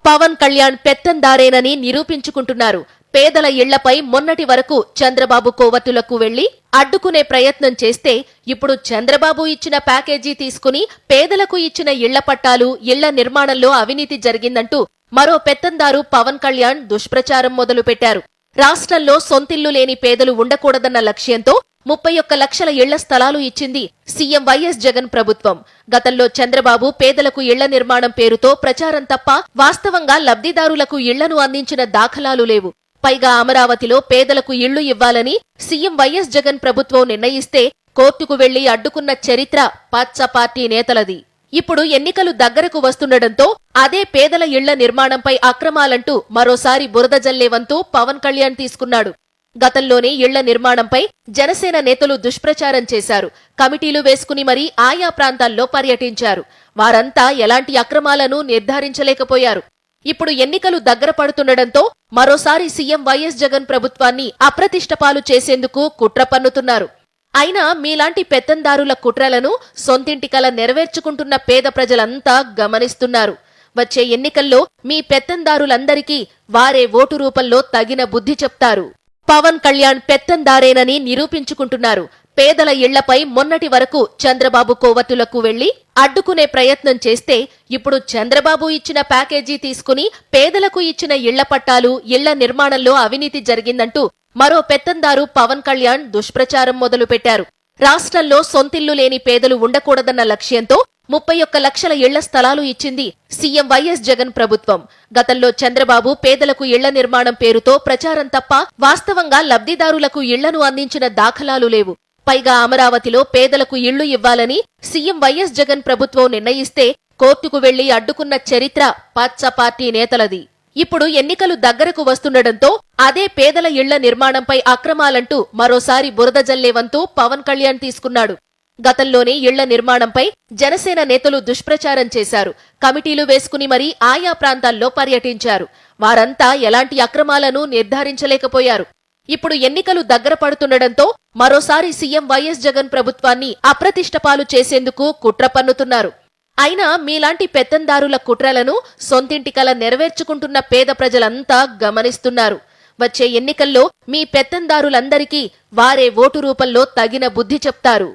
పవన్ కళ్యాణ్ పెత్తందారేనని నిరూపించుకుంటున్నారు. పేదల ఇళ్లపై మొన్నటి వరకు చంద్రబాబు కోవర్టులకు వెళ్లి అడ్డుకునే ప్రయత్నం చేస్తే ఇప్పుడు చంద్రబాబు ఇచ్చిన ప్యాకేజీ తీసుకుని పేదలకు ఇచ్చిన ఇళ్ల పట్టాలు, ఇళ్ల నిర్మాణంలో అవినీతి జరిగిందంటూ మరో పెత్తందారు పవన్ కళ్యాణ్ దుష్ప్రచారం మొదలుపెట్టారు. రాష్ట్రంలో సొంతిల్లు లేని పేదలు ఉండకూడదన్న లక్ష్యంతో 31 లక్షల ఇళ్ల స్థలాలు ఇచ్చింది సీఎం వైఎస్ జగన్ ప్రభుత్వం. గతంలో చంద్రబాబు పేదలకు ఇళ్ల నిర్మాణం పేరుతో ప్రచారం తప్ప వాస్తవంగా లబ్ధిదారులకు ఇళ్లను అందించిన దాఖలాలు లేవు. పైగా అమరావతిలో పేదలకు ఇళ్లు ఇవ్వాలని సీఎం వైఎస్ జగన్ ప్రభుత్వం నిర్ణయిస్తే కోర్టుకు వెళ్లి అడ్డుకున్న చరిత్ర పచ్చ పార్టీ నేతలది. ఇప్పుడు ఎన్నికలు దగ్గరకు వస్తుండటంతో అదే పేదల ఇళ్ల నిర్మాణంపై అక్రమాలంటూ మరోసారి బురద జల్లే వంతు పవన్ కళ్యాణ్ తీసుకున్నాడు. గతంలోనే ఇళ్ల నిర్మాణంపై జనసేన నేతలు దుష్ప్రచారం చేశారు. కమిటీలు వేసుకుని మరీ ఆయా ప్రాంతాల్లో పర్యటించారు. వారంతా ఎలాంటి అక్రమాలను నిర్ధారించలేకపోయారు. ఇప్పుడు ఎన్నికలు దగ్గర పడుతుండటంతో మరోసారి సీఎం వైఎస్ జగన్ ప్రభుత్వాన్ని అప్రతిష్టపాలు చేసేందుకు కుట్ర పన్నుతున్నారు. అయినా మీలాంటి పెత్తందారుల కుట్రలను సొంతింటి కల నెరవేర్చుకుంటున్న పేద ప్రజలంతా గమనిస్తున్నారు. వచ్చే ఎన్నికల్లో మీ పెత్తందారులందరికీ వారే ఓటు రూపంలో తగిన బుద్ధి చెప్తారు. పవన్ కళ్యాణ్ పెత్తందారేనని నిరూపించుకుంటున్నారు. పేదల ఇళ్లపై మొన్నటి వరకు చంద్రబాబు కోవర్టులకు వెళ్లి అడ్డుకునే ప్రయత్నం చేస్తే ఇప్పుడు చంద్రబాబు ఇచ్చిన ప్యాకేజీ తీసుకుని పేదలకు ఇచ్చిన ఇళ్ల పట్టాలు, ఇళ్ల నిర్మాణంలో అవినీతి జరిగిందంటూ మరో పెత్తందారు పవన్ కళ్యాణ్ దుష్ప్రచారం మొదలుపెట్టారు. రాష్ట్రంలో సొంతిల్లు లేని పేదలు ఉండకూడదన్న లక్ష్యంతో 31 లక్షల ఇళ్ల స్థలాలు ఇచ్చింది సీఎం వైఎస్ జగన్ ప్రభుత్వం. గతంలో చంద్రబాబు పేదలకు ఇళ్ల నిర్మాణం పేరుతో ప్రచారం తప్ప వాస్తవంగా లబ్ధిదారులకు ఇళ్లను అందించిన దాఖలాలు లేవు. పైగా అమరావతిలో పేదలకు ఇళ్లు ఇవ్వాలని సీఎం వైఎస్ జగన్ ప్రభుత్వం నిర్ణయిస్తే కోర్టుకు వెళ్లి అడ్డుకున్న చరిత్ర పచ్చ పార్టీ నేతలది. ఇప్పుడు ఎన్నికలు దగ్గరకు వస్తుండటంతో అదే పేదల ఇళ్ల నిర్మాణంపై అక్రమాలంటూ మరోసారి బురద జల్లే వంతు పవన్ కళ్యాణ్ తీసుకున్నాడు. గతంలోనే ఇళ్ల నిర్మాణంపై జనసేన నేతలు దుష్ప్రచారం చేశారు. కమిటీలు వేసుకుని మరీ ఆయా ప్రాంతాల్లో పర్యటించారు. వారంతా ఎలాంటి అక్రమాలను నిర్ధారించలేకపోయారు. ఇప్పుడు ఎన్నికలు దగ్గర పడుతుండటంతో మరోసారి సీఎం వైఎస్ జగన్ ప్రభుత్వాన్ని అప్రతిష్టపాలు చేసేందుకు కుట్ర పన్నుతున్నారు. అయినా మీలాంటి పెత్తందారుల కుట్రలను సొంతింటి కల నెరవేర్చుకుంటున్న పేద ప్రజలంతా గమనిస్తున్నారు. వచ్చే ఎన్నికల్లో మీ పెత్తందారులందరికీ వారే ఓటు రూపంలో తగిన బుద్ధి చెప్తారు.